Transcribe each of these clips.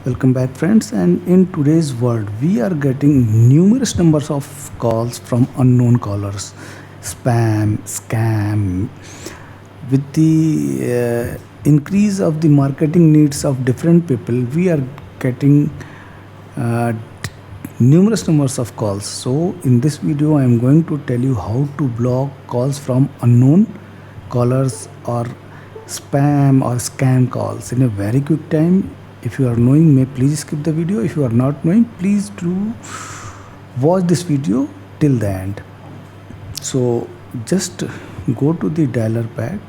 Welcome back friends, and in today's world we are getting numerous numbers of calls from unknown callers, spam, scam. With the increase of the marketing needs of different people, we are getting uh, numerous numbers of calls. So in this video I am going to tell you how to block calls from unknown callers or spam or scam calls in a very quick time. If you are knowing, may please skip the video. If you are not knowing, please do watch this video till the end. So just go to the dialer pad,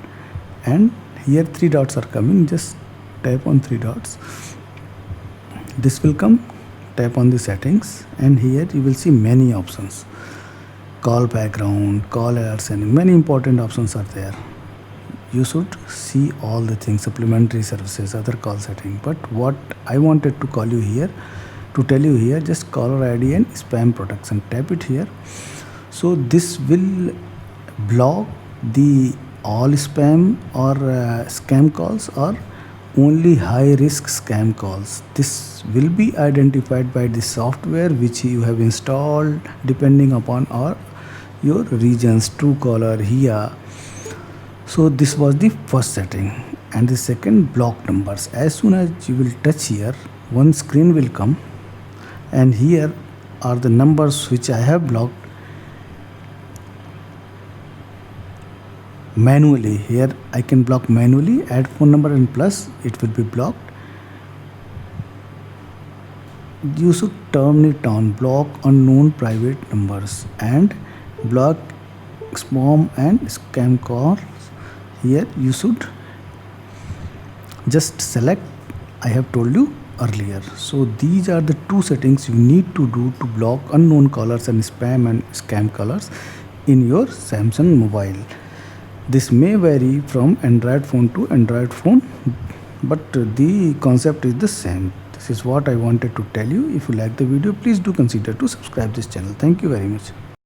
and here three dots are coming. Just tap on three dots. This will come. Tap on the settings, and here you will see many options: call background, call alerts, and many important options are there. You should see all the things: supplementary services, other call setting. But what I wanted to call you here, to tell you here, just caller ID and spam protection. Tap it here. So this will block the all spam or scam calls, or only high risk scam calls. This will be identified by the software which you have installed depending upon your regions: Truecaller, HIA. So this was the first setting. And the second, block numbers. As soon as you will touch here, one screen will come, and here are the numbers which I have blocked manually. Here I can block manually. Add phone number and plus, it will be blocked. You should turn it on: block unknown private numbers and block spam and scam calls. Here you should just select I have told you earlier. So these are the two settings you need to do to block unknown callers and spam and scam callers in your Samsung mobile. This may vary from Android phone to Android phone, but the concept is the same. This is what I wanted to tell you. If you like the video, please do consider to subscribe this channel. Thank you very much.